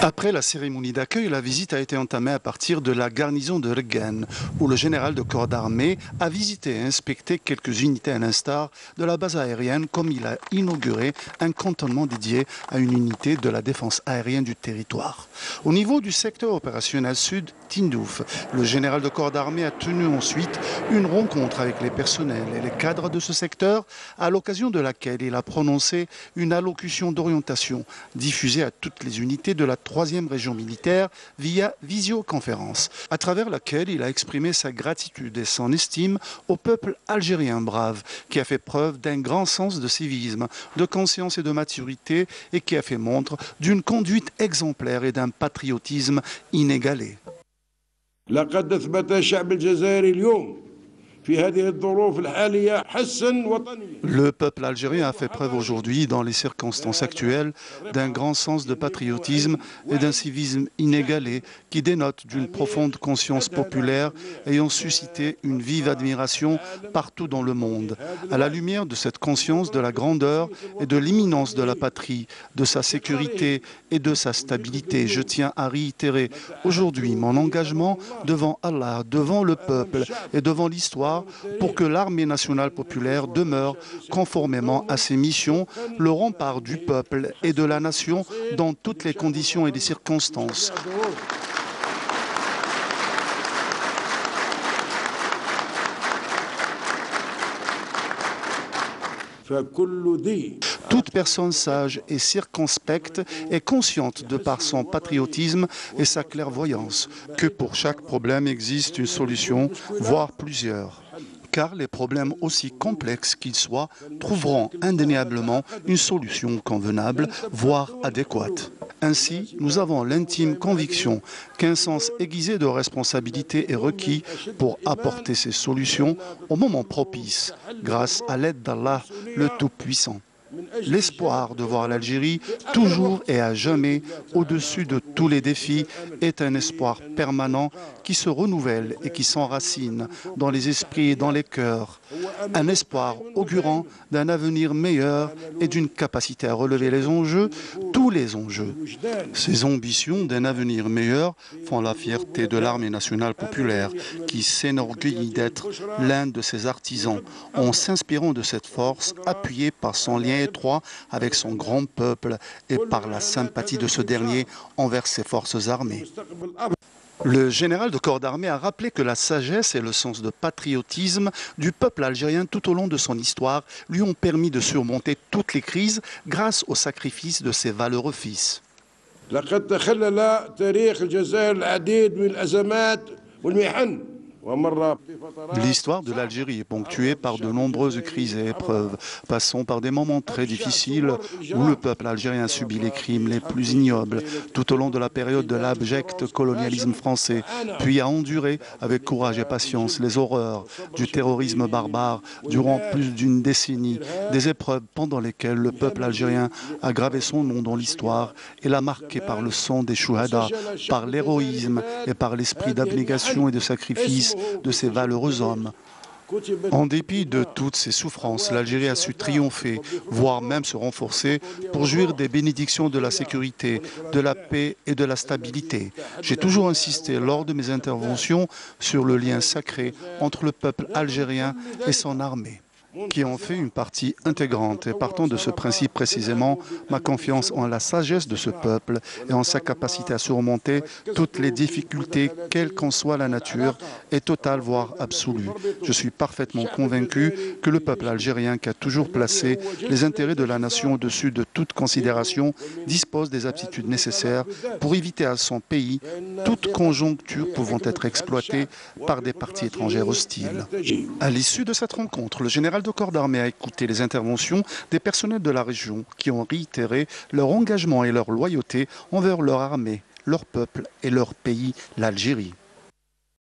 Après la cérémonie d'accueil, la visite a été entamée à partir de la garnison de Regen, où le général de corps d'armée a visité et inspecté quelques unités à l'instar de la base aérienne, comme il a inauguré un cantonnement dédié à une unité de la défense aérienne du territoire. Au niveau du secteur opérationnel sud, Tindouf, le général de corps d'armée a tenu ensuite une rencontre avec les personnels et les cadres de ce secteur, à l'occasion de laquelle il a prononcé une allocution d'orientation diffusée à toutes les unités de la 3e région militaire via visioconférence, à travers laquelle il a exprimé sa gratitude et son estime au peuple algérien brave, qui a fait preuve d'un grand sens de civisme, de conscience et de maturité, et qui a fait montre d'une conduite exemplaire et d'un patriotisme inégalé. لقد أثبت الشعب الجزائري اليوم في هذه الظروف الحالية حساً وطنيا. Le peuple algérien a fait preuve aujourd'hui, dans les circonstances actuelles, d'un grand sens de patriotisme et d'un civisme inégalé qui dénote d'une profonde conscience populaire ayant suscité une vive admiration partout dans le monde. À la lumière de cette conscience de la grandeur et de l'imminence de la patrie, de sa sécurité et de sa stabilité, je tiens à réitérer aujourd'hui mon engagement devant Allah, devant le peuple et devant l'histoire pour que l'armée nationale populaire demeure conformément à ses missions, le rempart du peuple et de la nation dans toutes les conditions et les circonstances. Toute personne sage et circonspecte est consciente de par son patriotisme et sa clairvoyance que pour chaque problème existe une solution, voire plusieurs. Car les problèmes, aussi complexes qu'ils soient, trouveront indéniablement une solution convenable, voire adéquate. Ainsi, nous avons l'intime conviction qu'un sens aiguisé de responsabilité est requis pour apporter ces solutions au moment propice, grâce à l'aide d'Allah, le Tout-Puissant. L'espoir de voir l'Algérie toujours et à jamais au-dessus de tous les défis est un espoir permanent qui se renouvelle et qui s'enracine dans les esprits et dans les cœurs. Un espoir augurant d'un avenir meilleur et d'une capacité à relever les enjeux, tous les enjeux. Ces ambitions d'un avenir meilleur font la fierté de l'armée nationale populaire qui s'enorgueillit d'être l'un de ses artisans en s'inspirant de cette force appuyée par son lien étroit avec son grand peuple et par la sympathie de ce dernier envers ses forces armées. Le général de corps d'armée a rappelé que la sagesse et le sens de patriotisme du peuple algérien tout au long de son histoire lui ont permis de surmonter toutes les crises grâce au sacrifice de ses valeureux fils. L'histoire de l'Algérie est ponctuée par de nombreuses crises et épreuves, passant par des moments très difficiles où le peuple algérien subit les crimes les plus ignobles tout au long de la période de l'abject colonialisme français, puis a enduré avec courage et patience les horreurs du terrorisme barbare durant plus d'une décennie, des épreuves pendant lesquelles le peuple algérien a gravé son nom dans l'histoire et l'a marqué par le sang des chouhadas, par l'héroïsme et par l'esprit d'abnégation et de sacrifice de ces valeureux hommes. En dépit de toutes ces souffrances, l'Algérie a su triompher, voire même se renforcer, pour jouir des bénédictions de la sécurité, de la paix et de la stabilité. J'ai toujours insisté lors de mes interventions sur le lien sacré entre le peuple algérien et son armée, qui en fait une partie intégrante. Et partant de ce principe précisément, ma confiance en la sagesse de ce peuple et en sa capacité à surmonter toutes les difficultés, quelle qu'en soit la nature, est totale, voire absolue. Je suis parfaitement convaincu que le peuple algérien, qui a toujours placé les intérêts de la nation au-dessus de toute considération, dispose des aptitudes nécessaires pour éviter à son pays toute conjoncture pouvant être exploitée par des parties étrangères hostiles. À l'issue de cette rencontre, le général de corps d'armée a écouté les interventions des personnels de la région qui ont réitéré leur engagement et leur loyauté envers leur armée, leur peuple et leur pays, l'Algérie.